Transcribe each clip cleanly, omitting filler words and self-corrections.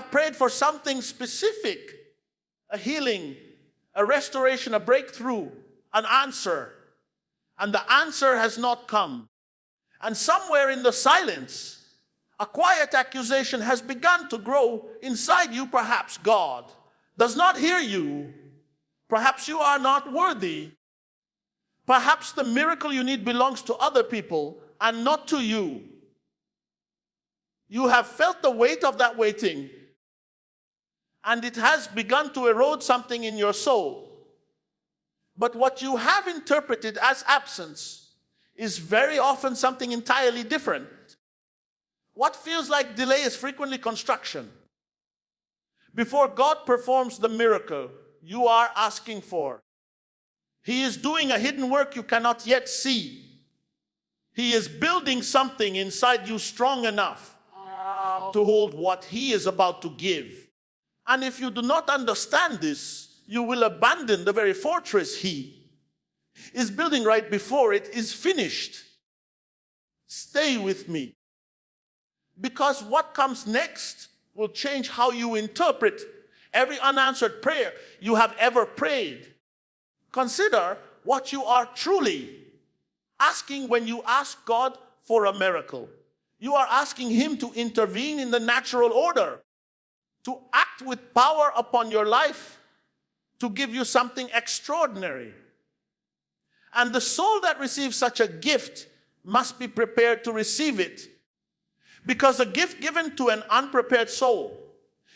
have prayed for something specific, a healing, a restoration, a breakthrough, an answer, and the answer has not come. And somewhere in the silence, a quiet accusation has begun to grow inside you. Perhaps God does not hear you. Perhaps you are not worthy. Perhaps the miracle you need belongs to other people and not to you. You have felt the weight of that waiting, and it has begun to erode something in your soul. But what you have interpreted as absence is very often something entirely different. What feels like delay is frequently construction. Before God performs the miracle you are asking for, He is doing a hidden work you cannot yet see. He is building something inside you strong enough to hold what He is about to give. And if you do not understand this, you will abandon the very fortress He is building right before it is finished. Stay with me, because what comes next will change how you interpret every unanswered prayer you have ever prayed. Consider what you are truly asking when you ask God for a miracle. You are asking Him to intervene in the natural order, to act with power upon your life, to give you something extraordinary. And the soul that receives such a gift must be prepared to receive it, because a gift given to an unprepared soul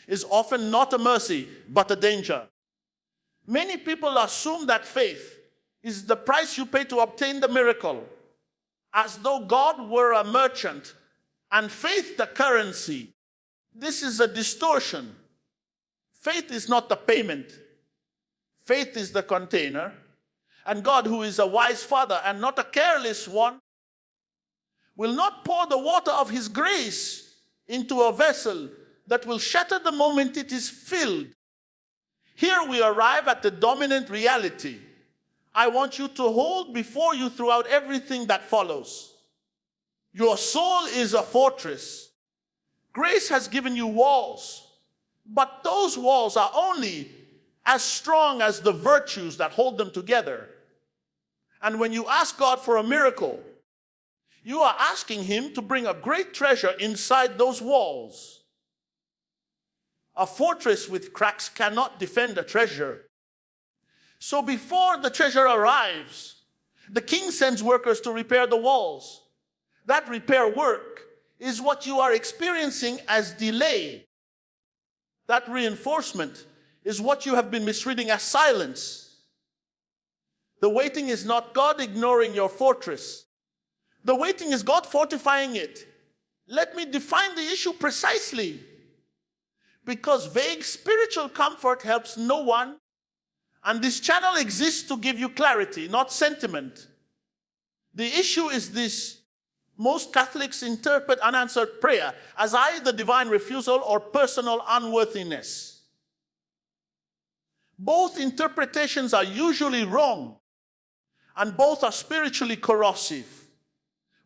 is often not a mercy, but a danger. Many people assume that faith is the price you pay to obtain the miracle, as though God were a merchant and faith the currency. This is a distortion. Faith is not the payment. Faith is the container. And God, who is a wise Father and not a careless one, will not pour the water of His grace into a vessel that will shatter the moment it is filled. Here we arrive at the dominant reality I want you to hold before you throughout everything that follows. Your soul is a fortress. Grace has given you walls, but those walls are only as strong as the virtues that hold them together. And when you ask God for a miracle, you are asking Him to bring a great treasure inside those walls. A fortress with cracks cannot defend a treasure. So before the treasure arrives, the king sends workers to repair the walls. That repair work is what you are experiencing as delay. That reinforcement is what you have been misreading as silence. The waiting is not God ignoring your fortress. The waiting is God fortifying it. Let me define the issue precisely, because vague spiritual comfort helps no one, and this channel exists to give you clarity, not sentiment. The issue is this: most Catholics interpret unanswered prayer as either divine refusal or personal unworthiness. Both interpretations are usually wrong, and both are spiritually corrosive.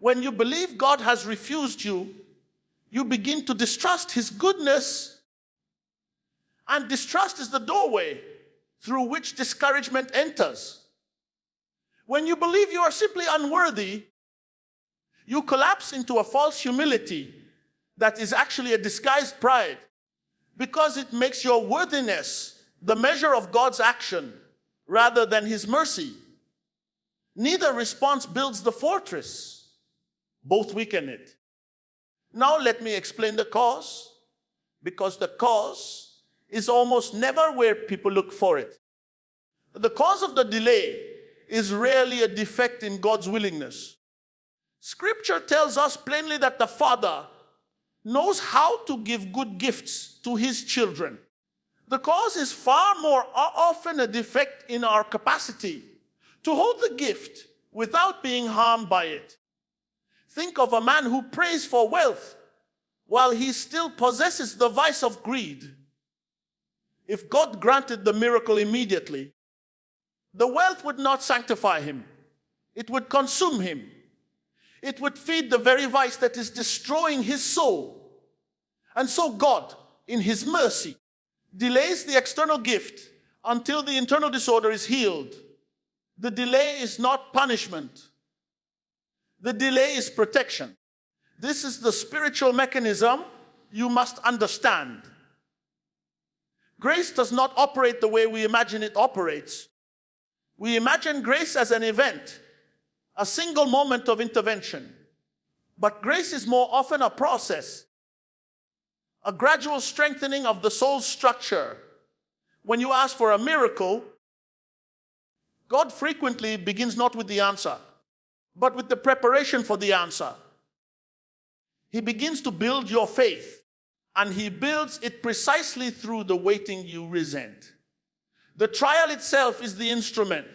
When you believe God has refused you, you begin to distrust His goodness, and distrust is the doorway through which discouragement enters. When you believe you are simply unworthy, you collapse into a false humility that is actually a disguised pride, because it makes your worthiness the measure of God's action rather than His mercy. Neither response builds the fortress. Both weaken it. Now let me explain the cause, because the cause is almost never where people look for it. The cause of the delay is rarely a defect in God's willingness. Scripture tells us plainly that the Father knows how to give good gifts to His children. The cause is far more often a defect in our capacity to hold the gift without being harmed by it. Think of a man who prays for wealth while he still possesses the vice of greed. If God granted the miracle immediately, the wealth would not sanctify him. It would consume him. It would feed the very vice that is destroying his soul. And so God, in his mercy, delays the external gift until the internal disorder is healed. The delay is not punishment. The delay is protection. This is the spiritual mechanism you must understand. Grace does not operate the way we imagine it operates. We imagine grace as an event, a single moment of intervention. But grace is more often a process, a gradual strengthening of the soul's structure. When you ask for a miracle, God frequently begins not with the answer, but with the preparation for the answer. He begins to build your faith, and he builds it precisely through the waiting you resent. The trial itself is the instrument.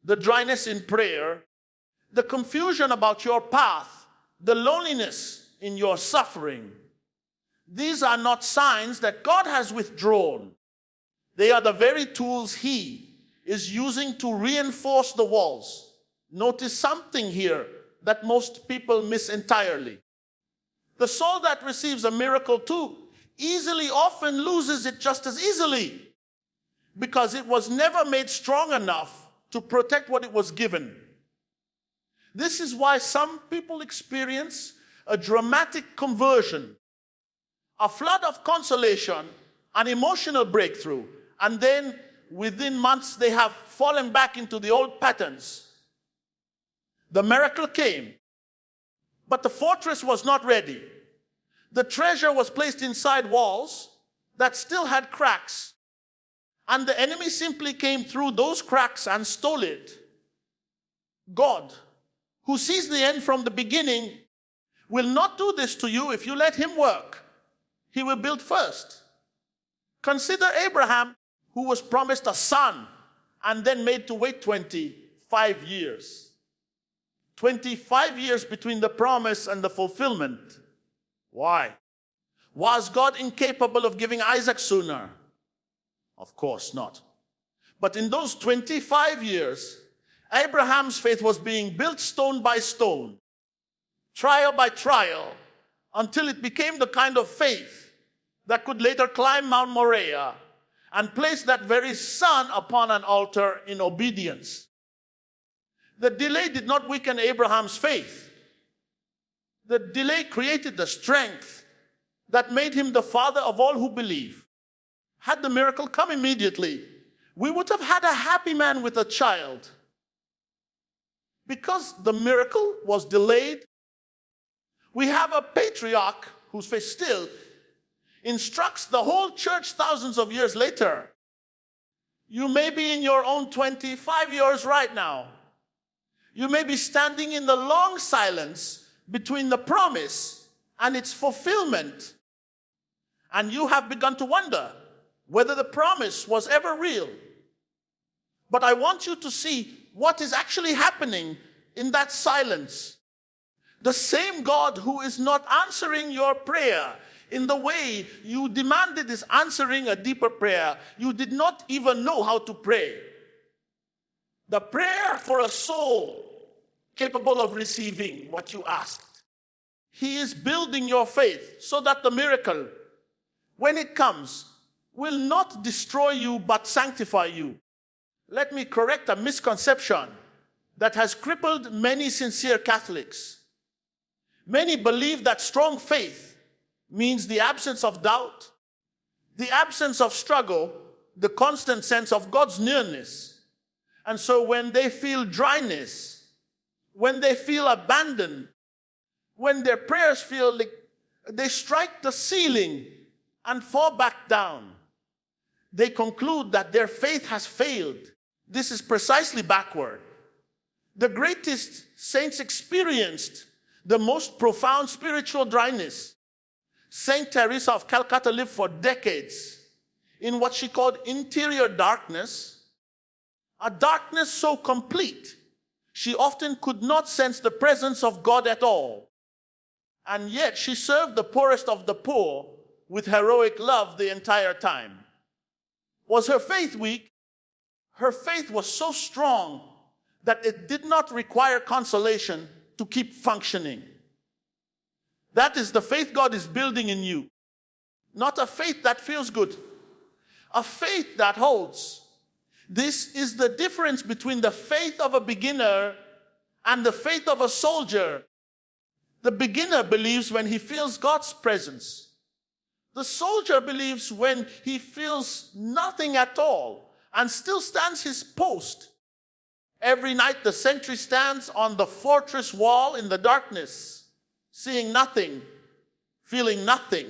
The dryness in prayer, the confusion about your path, the loneliness in your suffering. These are not signs that God has withdrawn. They are the very tools he is using to reinforce the walls. Notice something here that most people miss entirely. The soul that receives a miracle too easily often loses it just as easily because it was never made strong enough to protect what it was given. This is why some people experience a dramatic conversion, a flood of consolation, an emotional breakthrough, and then within months they have fallen back into the old patterns. The miracle came, but the fortress was not ready. The treasure was placed inside walls that still had cracks, and the enemy simply came through those cracks and stole it. God, who sees the end from the beginning, will not do this to you if you let him work. He will build first. Consider Abraham, who was promised a son and then made to wait 25 years. 25 years between the promise and the fulfillment. Why? Was God incapable of giving Isaac sooner? Of course not. But in those 25 years, Abraham's faith was being built stone by stone, trial by trial, until it became the kind of faith that could later climb Mount Moriah and place that very son upon an altar in obedience. The delay did not weaken Abraham's faith. The delay created the strength that made him the father of all who believe. Had the miracle come immediately, we would have had a happy man with a child. Because the miracle was delayed, we have a patriarch whose faith still instructs the whole church thousands of years later. You may be in your own 25 years right now. You may be standing in the long silence between the promise and its fulfillment. And you have begun to wonder whether the promise was ever real. But I want you to see what is actually happening in that silence. The same God who is not answering your prayer in the way you demanded is answering a deeper prayer. You did not even know how to pray. The prayer for a soul capable of receiving what you asked. He is building your faith so that the miracle, when it comes, will not destroy you but sanctify you. Let me correct a misconception that has crippled many sincere Catholics. Many believe that strong faith means the absence of doubt, the absence of struggle, the constant sense of God's nearness. And so when they feel dryness, when they feel abandoned, when their prayers feel like they strike the ceiling and fall back down, they conclude that their faith has failed. This is precisely backward. The greatest saints experienced the most profound spiritual dryness. Saint Teresa of Calcutta lived for decades in what she called interior darkness, a darkness so complete she often could not sense the presence of God at all. And yet she served the poorest of the poor with heroic love the entire time. Was her faith weak? Her faith was so strong that it did not require consolation to keep functioning. That is the faith God is building in you. not a faith that feels good, a faith that holds. This is the difference between the faith of a beginner and the faith of a soldier. The beginner believes when he feels God's presence. The soldier believes when he feels nothing at all and still stands his post. Every night the sentry stands on the fortress wall in the darkness, seeing nothing, feeling nothing.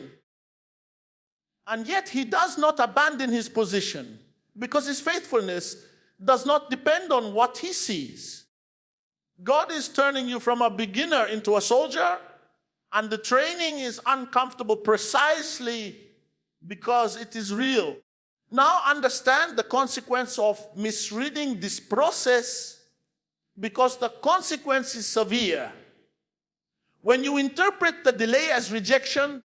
And yet he does not abandon his position because his faithfulness does not depend on what he sees. God is turning you from a beginner into a soldier, and the training is uncomfortable precisely because it is real. Now understand the consequence of misreading this process, because the consequence is severe. When you interpret the delay as rejection,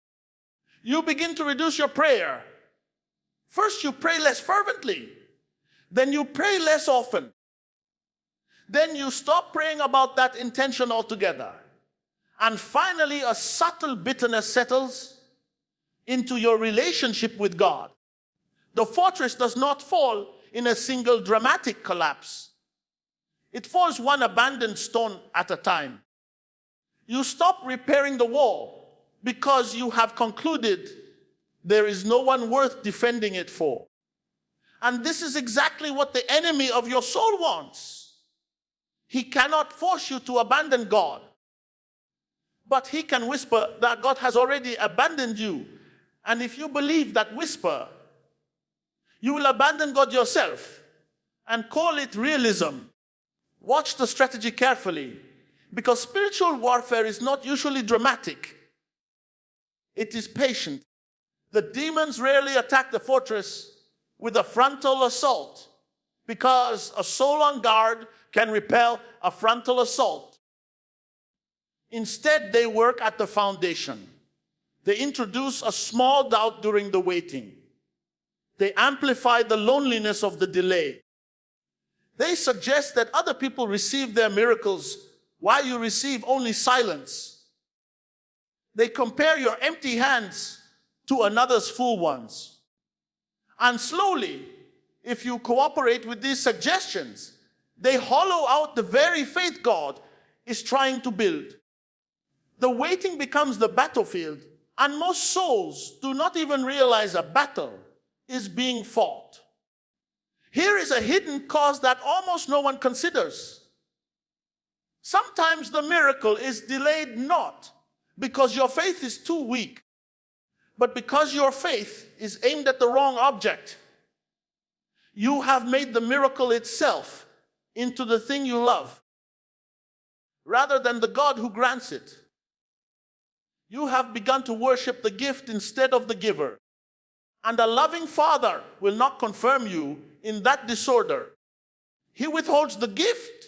you begin to reduce your prayer. First, you pray less fervently. Then you pray less often. Then you stop praying about that intention altogether. And finally, a subtle bitterness settles into your relationship with God. The fortress does not fall in a single dramatic collapse. It falls one abandoned stone at a time. You stop repairing the wall because you have concluded there is no one worth defending it for. And this is exactly what the enemy of your soul wants. He cannot force you to abandon God, but he can whisper that God has already abandoned you. And if you believe that whisper, you will abandon God yourself and call it realism. Watch the strategy carefully, because spiritual warfare is not usually dramatic. It is patient. The demons rarely attack the fortress with a frontal assault, because a soul on guard can repel a frontal assault. Instead, they work at the foundation. They introduce a small doubt during the waiting. They amplify the loneliness of the delay. They suggest that other people receive their miracles while you receive only silence. They compare your empty hands to another's full ones. And slowly, if you cooperate with these suggestions, they hollow out the very faith God is trying to build. The waiting becomes the battlefield, and most souls do not even realize a battle is being fought. Here is a hidden cause that almost no one considers. Sometimes the miracle is delayed not because your faith is too weak, but because your faith is aimed at the wrong object. You have made the miracle itself into the thing you love, rather than the God who grants it. You have begun to worship the gift instead of the giver. And a loving Father will not confirm you in that disorder. He withholds the gift,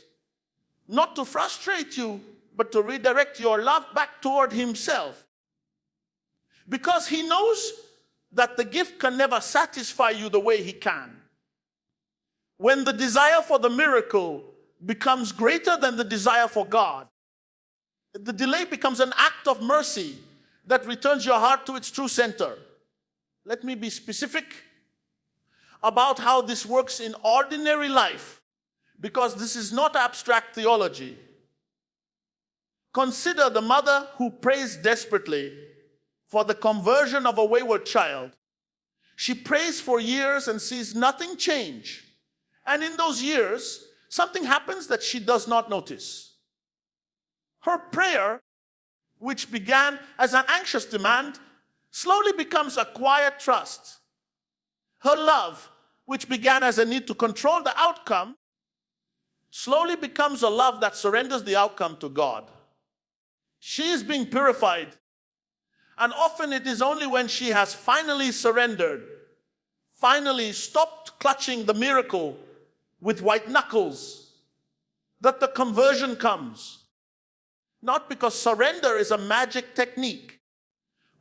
not to frustrate you, but to redirect your love back toward himself. Because he knows that the gift can never satisfy you the way he can. When the desire for the miracle becomes greater than the desire for God, the delay becomes an act of mercy that returns your heart to its true center. Let me be specific about how this works in ordinary life, because this is not abstract theology. Consider the mother who prays desperately for the conversion of a wayward child. She prays for years and sees nothing change. And in those years, something happens that she does not notice. Her prayer, which began as an anxious demand, slowly becomes a quiet trust. Her love, which began as a need to control the outcome, slowly becomes a love that surrenders the outcome to God. She is being purified, and often it is only when she has finally surrendered, finally stopped clutching the miracle with white knuckles, that the conversion comes. Not because surrender is a magic technique,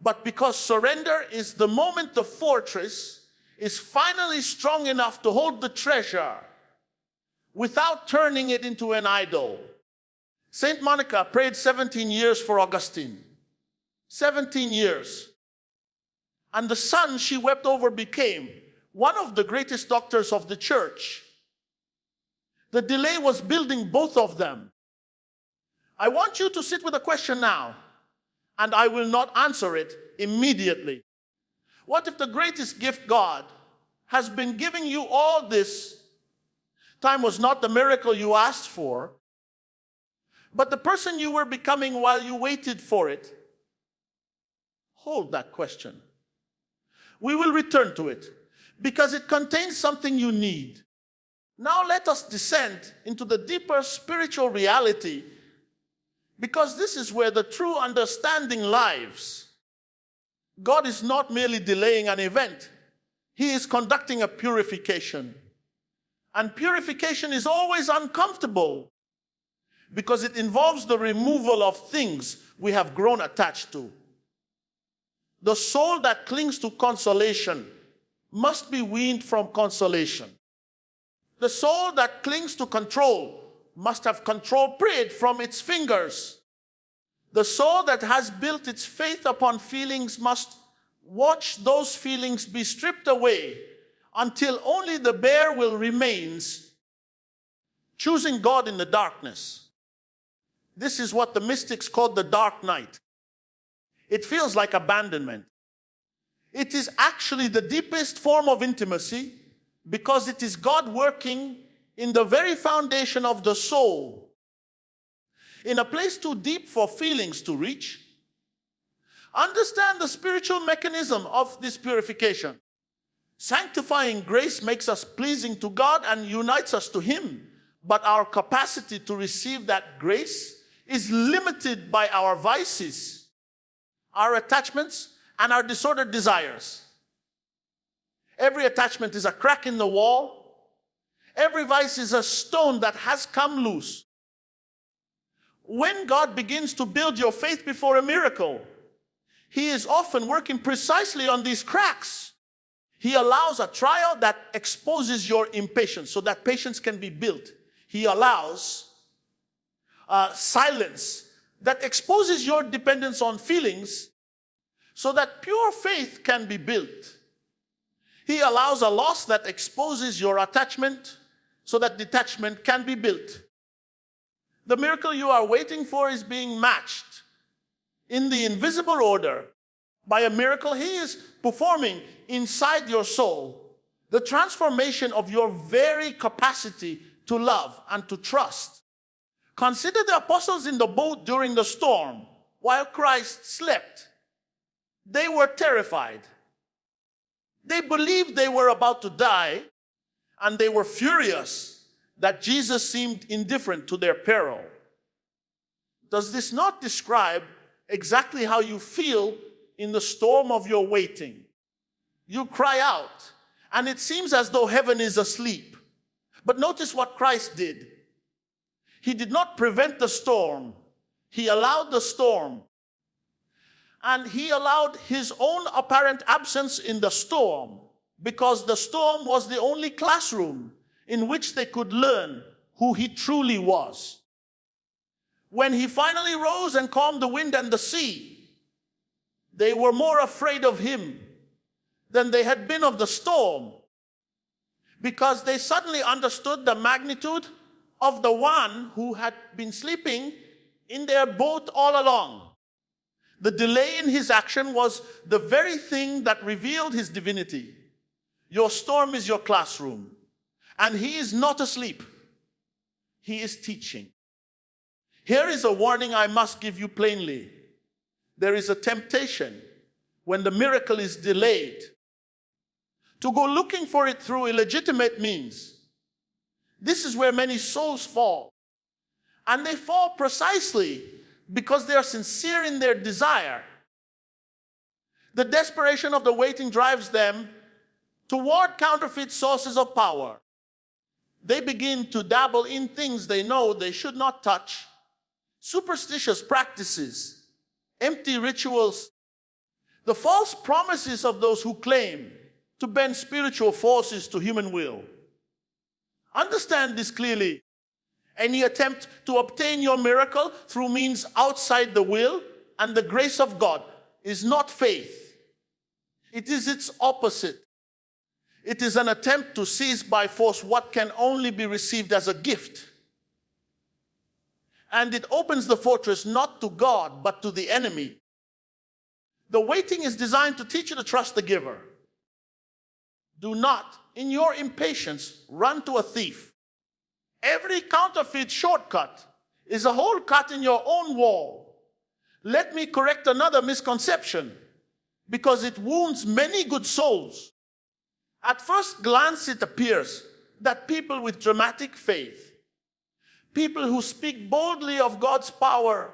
but because surrender is the moment the fortress is finally strong enough to hold the treasure without turning it into an idol. Saint Monica prayed 17 years for Augustine. 17 years. And the son she wept over became one of the greatest doctors of the church. The delay was building both of them. I want you to sit with a question now, and I will not answer it immediately. What if the greatest gift God has been giving you all this time was not the miracle you asked for, but the person you were becoming while you waited for it? Hold that question. We will return to it because it contains something you need. Now let us descend into the deeper spiritual reality, because this is where the true understanding lies. God is not merely delaying an event. He is conducting a purification. And purification is always uncomfortable because it involves the removal of things we have grown attached to. The soul that clings to consolation must be weaned from consolation. The soul that clings to control must have control prayed from its fingers. The soul that has built its faith upon feelings must watch those feelings be stripped away until only the bare will remains, choosing God in the darkness. This is what the mystics called the dark night. It feels like abandonment. It is actually the deepest form of intimacy because it is God working in the very foundation of the soul, in a place too deep for feelings to reach. Understand the spiritual mechanism of this purification. Sanctifying grace makes us pleasing to God and unites us to Him, but our capacity to receive that grace is limited by our vices, our attachments, and our disordered desires. Every attachment is a crack in the wall. Every vice is a stone that has come loose. When God begins to build your faith before a miracle, He is often working precisely on these cracks. He allows a trial that exposes your impatience so that patience can be built. He allows silence that exposes your dependence on feelings so that pure faith can be built. He allows a loss that exposes your attachment so that detachment can be built. The miracle you are waiting for is being matched in the invisible order by a miracle He is performing inside your soul, the transformation of your very capacity to love and to trust. Consider the apostles in the boat during the storm while Christ slept. They were terrified. They believed they were about to die, and they were furious that Jesus seemed indifferent to their peril. Does this not describe exactly how you feel in the storm of your waiting? You cry out, and it seems as though heaven is asleep. But notice what Christ did. He did not prevent the storm. He allowed the storm. And He allowed His own apparent absence in the storm because the storm was the only classroom in which they could learn who He truly was. When He finally rose and calmed the wind and the sea, they were more afraid of Him than they had been of the storm, because they suddenly understood the magnitude of the one who had been sleeping in their boat all along. The delay in His action was the very thing that revealed His divinity. Your storm is your classroom, and He is not asleep. He is teaching. Here is a warning I must give you plainly. There is a temptation when the miracle is delayed to go looking for it through illegitimate means. This is where many souls fall. And they fall precisely because they are sincere in their desire. The desperation of the waiting drives them toward counterfeit sources of power. They begin to dabble in things they know they should not touch, superstitious practices, empty rituals, the false promises of those who claim to bend spiritual forces to human will. Understand this clearly. Any attempt to obtain your miracle through means outside the will and the grace of God is not faith. It is its opposite. It is an attempt to seize by force what can only be received as a gift. And it opens the fortress not to God, but to the enemy. The waiting is designed to teach you to trust the giver. Do not, in your impatience, run to a thief. Every counterfeit shortcut is a hole cut in your own wall. Let me correct another misconception, because it wounds many good souls. At first glance, it appears that people with dramatic faith, people who speak boldly of God's power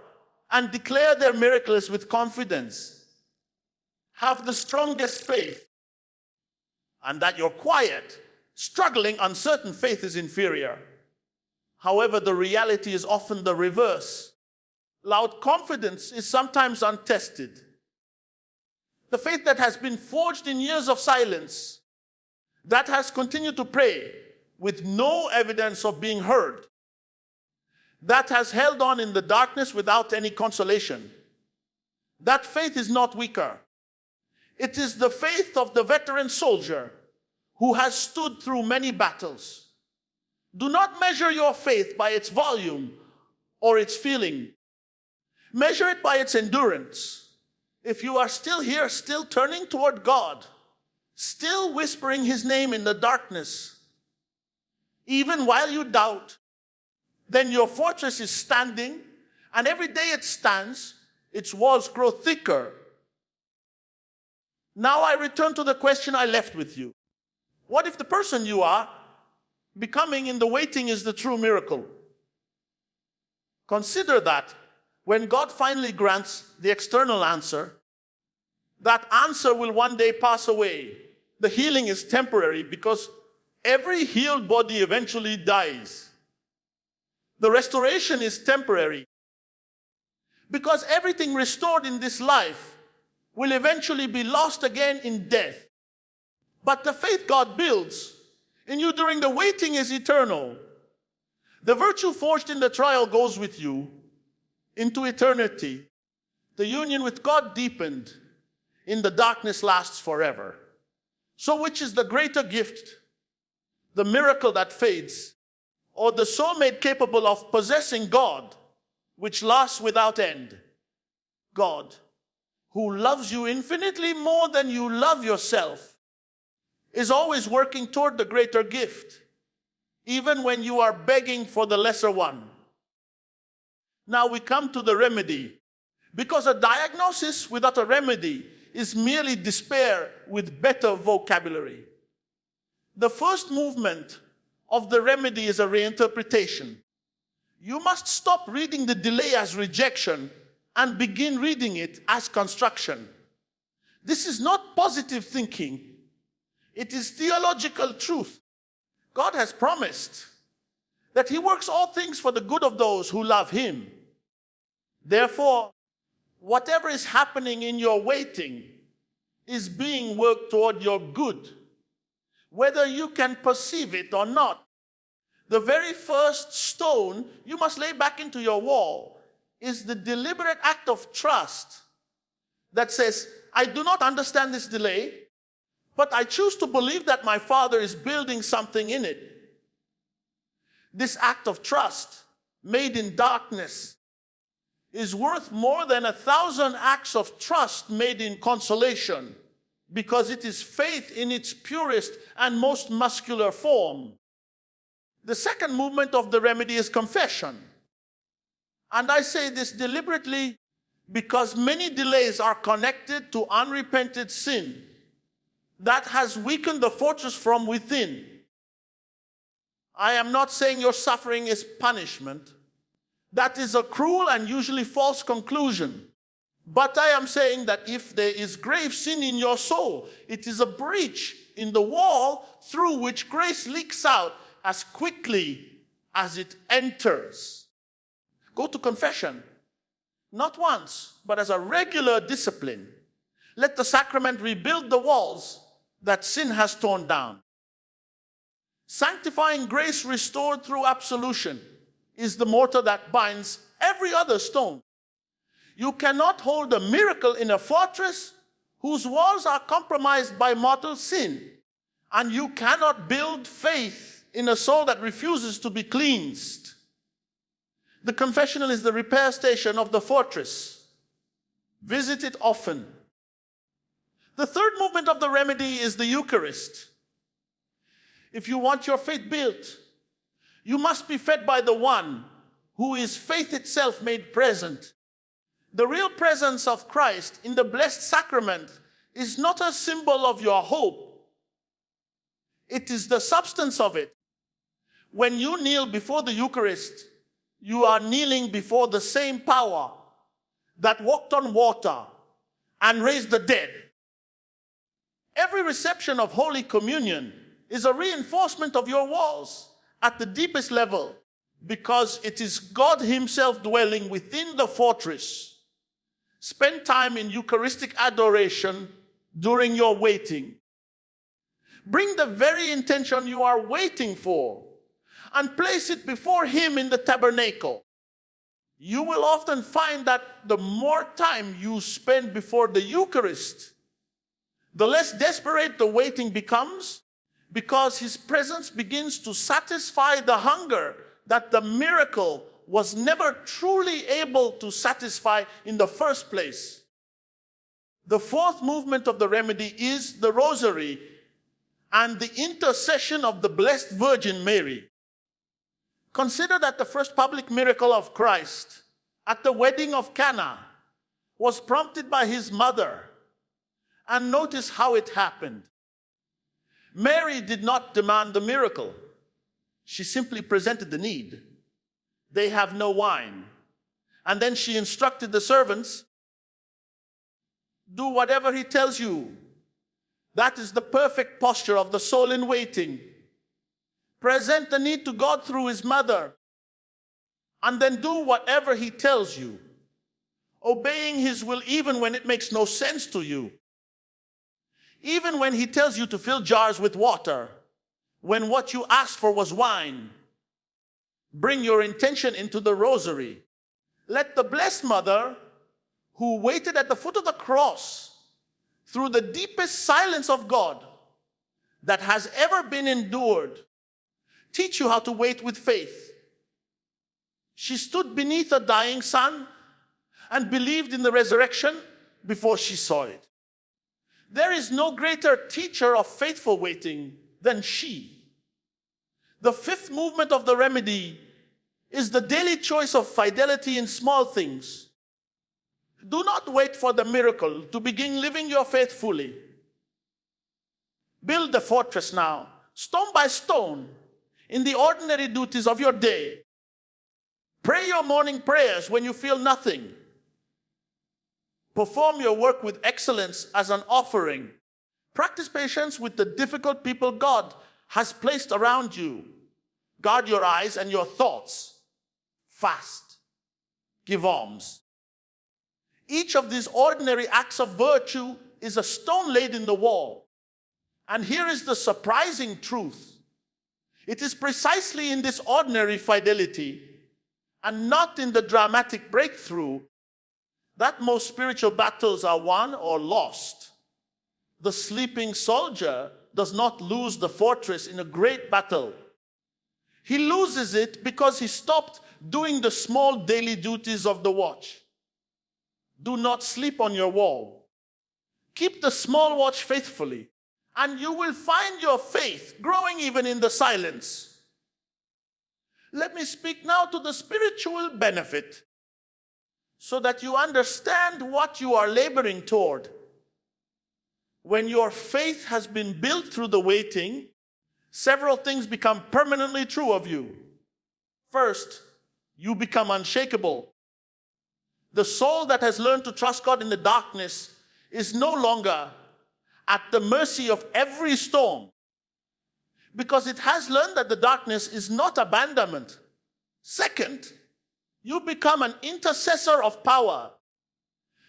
and declare their miracles with confidence, have the strongest faith, and that your quiet, struggling, uncertain faith is inferior. However, the reality is often the reverse. Loud confidence is sometimes untested. The faith that has been forged in years of silence, that has continued to pray with no evidence of being heard, that has held on in the darkness without any consolation, that faith is not weaker. It is the faith of the veteran soldier who has stood through many battles. Do not measure your faith by its volume or its feeling. Measure it by its endurance. If you are still here, still turning toward God, still whispering his name in the darkness, even while you doubt, then your fortress is standing, and every day it stands, its walls grow thicker. Now I return to the question I left with you. What if the person you are becoming in the waiting is the true miracle? Consider that when God finally grants the external answer, that answer will one day pass away. The healing is temporary because every healed body eventually dies. The restoration is temporary because everything restored in this life will eventually be lost again in death. But the faith God builds in you during the waiting is eternal. The virtue forged in the trial goes with you into eternity. The union with God deepened in the darkness lasts forever. So which is the greater gift? The miracle that fades, or the soul made capable of possessing God, which lasts without end? God, who loves you infinitely more than you love yourself, is always working toward the greater gift, even when you are begging for the lesser one. Now we come to the remedy, because a diagnosis without a remedy is merely despair with better vocabulary. The first movement of the remedy is a reinterpretation. You must stop reading the delay as rejection and begin reading it as construction. This is not positive thinking. It is theological truth. God has promised that he works all things for the good of those who love him. Therefore, whatever is happening in your waiting is being worked toward your good, whether you can perceive it or not. The very first stone you must lay back into your wall is the deliberate act of trust that says, I do not understand this delay, but I choose to believe that my Father is building something in it. This act of trust, made in darkness, is worth more than 1,000 acts of trust made in consolation, because it is faith in its purest and most muscular form. The second movement of the remedy is confession. And I say this deliberately because many delays are connected to unrepented sin that has weakened the fortress from within. I am not saying your suffering is punishment. That is a cruel and usually false conclusion. But I am saying that if there is grave sin in your soul, it is a breach in the wall through which grace leaks out as quickly as it enters. Go to confession, not once, but as a regular discipline. Let the sacrament rebuild the walls that sin has torn down. Sanctifying grace restored through absolution is the mortar that binds every other stone. You cannot hold a miracle in a fortress whose walls are compromised by mortal sin. And you cannot build faith in a soul that refuses to be cleansed. The confessional is the repair station of the fortress. Visit it often. The third movement of the remedy is the Eucharist. If you want your faith built, you must be fed by the one who is faith itself made present. The real presence of Christ in the blessed sacrament is not a symbol of your hope. It is the substance of it. When you kneel before the Eucharist, you are kneeling before the same power that walked on water and raised the dead. Every reception of Holy Communion is a reinforcement of your walls at the deepest level, because it is God Himself dwelling within the fortress. Spend time in Eucharistic adoration during your waiting. Bring the very intention you are waiting for and place it before Him in the tabernacle. You will often find that the more time you spend before the Eucharist, the less desperate the waiting becomes, because His presence begins to satisfy the hunger that the miracle was never truly able to satisfy in the first place. The fourth movement of the remedy is the Rosary and the intercession of the Blessed Virgin Mary. Consider that the first public miracle of Christ at the wedding of Cana was prompted by His mother. And notice how it happened. Mary did not demand the miracle. She simply presented the need. They have no wine. And then she instructed the servants, do whatever He tells you. That is the perfect posture of the soul in waiting. Present the need to God through His mother, and then do whatever He tells you, obeying His will even when it makes no sense to you. Even when He tells you to fill jars with water, when what you asked for was wine, bring your intention into the Rosary. Let the Blessed Mother, who waited at the foot of the cross through the deepest silence of God that has ever been endured, teach you how to wait with faith. She stood beneath a dying son and believed in the resurrection before she saw it. There is no greater teacher of faithful waiting than she. The fifth movement of the remedy is the daily choice of fidelity in small things. Do not wait for the miracle to begin living your faith fully. Build the fortress now, stone by stone, in the ordinary duties of your day. Pray your morning prayers when you feel nothing. Perform your work with excellence as an offering. Practice patience with the difficult people God has placed around you. Guard your eyes and your thoughts. Fast. Give alms. Each of these ordinary acts of virtue is a stone laid in the wall. And here is the surprising truth. It is precisely in this ordinary fidelity and not in the dramatic breakthrough that most spiritual battles are won or lost. The sleeping soldier does not lose the fortress in a great battle. He loses it because he stopped doing the small daily duties of the watch. Do not sleep on your wall. Keep the small watch faithfully, and you will find your faith growing even in the silence. Let me speak now to the spiritual benefit, so that you understand what you are laboring toward. When your faith has been built through the waiting, several things become permanently true of you. First, you become unshakable. The soul that has learned to trust God in the darkness is no longer at the mercy of every storm, because it has learned that the darkness is not abandonment. Second, you become an intercessor of power,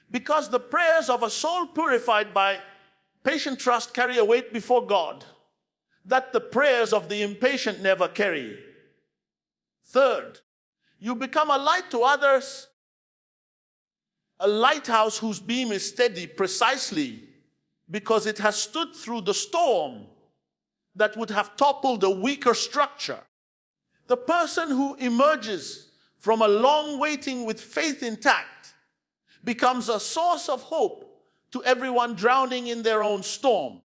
because the prayers of a soul purified by patient trust carry a weight before God that the prayers of the impatient never carry. Third, you become a light to others, a lighthouse whose beam is steady precisely because it has stood through the storm that would have toppled a weaker structure. The person who emerges from a long waiting with faith intact becomes a source of hope to everyone drowning in their own storm.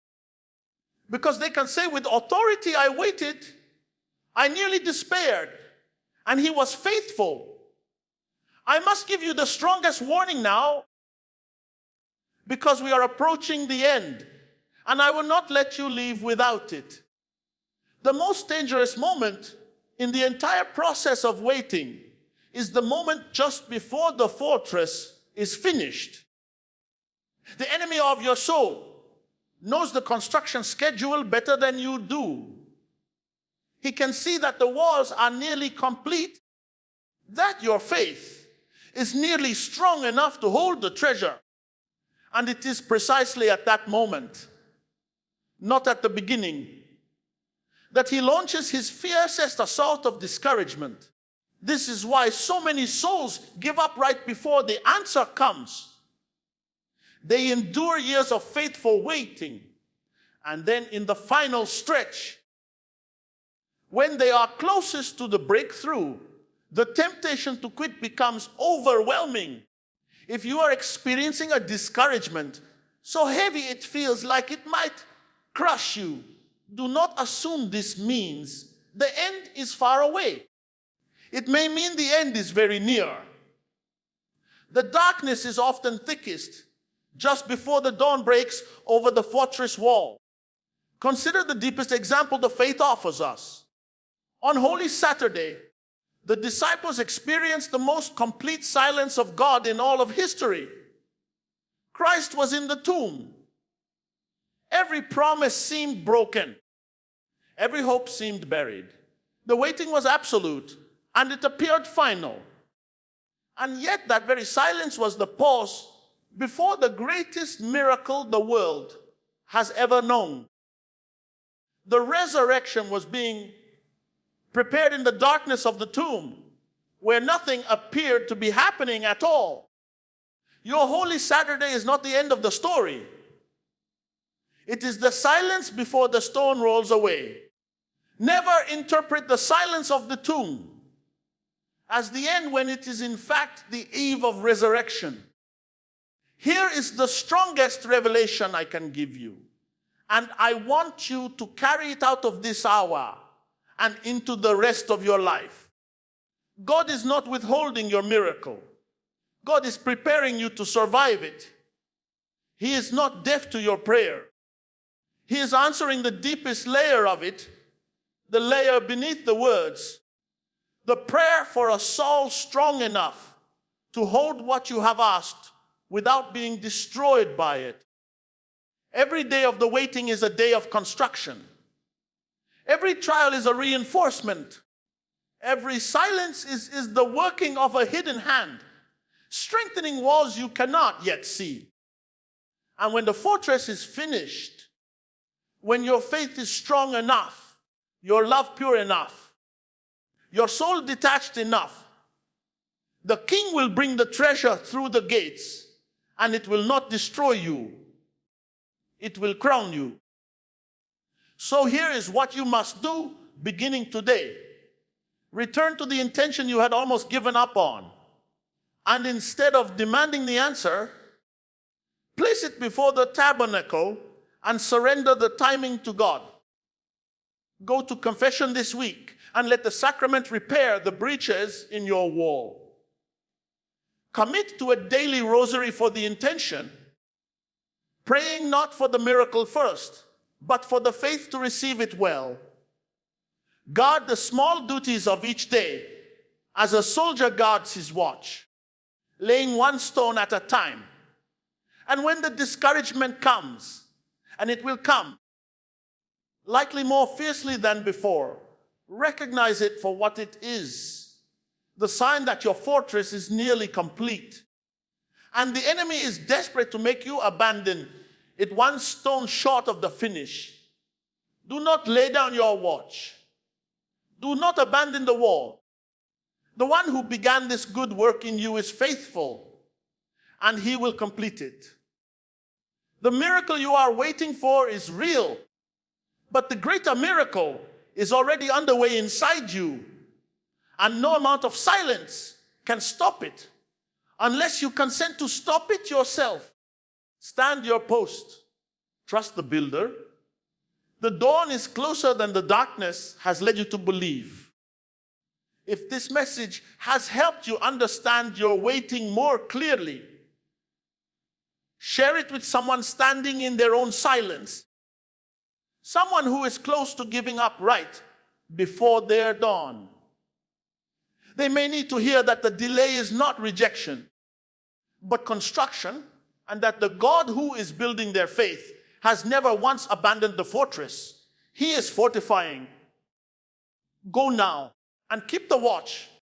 Because they can say, with authority I waited, I nearly despaired, and he was faithful. I must give you the strongest warning now, because we are approaching the end, and I will not let you leave without it. The most dangerous moment in the entire process of waiting is the moment just before the fortress is finished. The enemy of your soul knows the construction schedule better than you do. He can see that the walls are nearly complete, that your faith is nearly strong enough to hold the treasure. And it is precisely at that moment, not at the beginning, that he launches his fiercest assault of discouragement. This is why so many souls give up right before the answer comes. They endure years of faithful waiting, and then in the final stretch, when they are closest to the breakthrough, the temptation to quit becomes overwhelming. If you are experiencing a discouragement so heavy it feels like it might crush you, do not assume this means the end is far away. It may mean the end is very near. The darkness is often thickest just before the dawn breaks over the fortress wall. Consider the deepest example the faith offers us. On Holy Saturday, the disciples experienced the most complete silence of God in all of history. Christ was in the tomb. Every promise seemed broken. Every hope seemed buried. The waiting was absolute, and it appeared final. And yet that very silence was the pause before the greatest miracle the world has ever known. The resurrection was being prepared in the darkness of the tomb, where nothing appeared to be happening at all. Your Holy Saturday is not the end of the story. It is the silence before the stone rolls away. Never interpret the silence of the tomb as the end when it is in fact the eve of resurrection. Here is the strongest revelation I can give you, and I want you to carry it out of this hour and into the rest of your life. God is not withholding your miracle. God is preparing you to survive it. He is not deaf to your prayer. He is answering the deepest layer of it, the layer beneath the words, the prayer for a soul strong enough to hold what you have asked without being destroyed by it. Every day of the waiting is a day of construction. Every trial is a reinforcement. Every silence is the working of a hidden hand, strengthening walls you cannot yet see. And when the fortress is finished, when your faith is strong enough, your love pure enough, your soul detached enough, the king will bring the treasure through the gates, and it will not destroy you. It will crown you. So here is what you must do beginning today. Return to the intention you had almost given up on. And instead of demanding the answer, place it before the tabernacle and surrender the timing to God. Go to confession this week and let the sacrament repair the breaches in your wall. Commit to a daily rosary for the intention, praying not for the miracle first, but for the faith to receive it well. Guard the small duties of each day as a soldier guards his watch, laying one stone at a time. And when the discouragement comes, and it will come, likely more fiercely than before, recognize it for what it is, the sign that your fortress is nearly complete. And the enemy is desperate to make you abandon it one stone short of the finish. Do not lay down your watch. Do not abandon the wall. The one who began this good work in you is faithful, and he will complete it. The miracle you are waiting for is real, but the greater miracle is already underway inside you, and no amount of silence can stop it unless you consent to stop it yourself. Stand your post. Trust the builder. The dawn is closer than the darkness has led you to believe. If this message has helped you understand your waiting more clearly, share it with someone standing in their own silence, someone who is close to giving up right before their dawn. They may need to hear that the delay is not rejection, but construction, and that the God who is building their faith has never once abandoned the fortress. He is fortifying. Go now and keep the watch.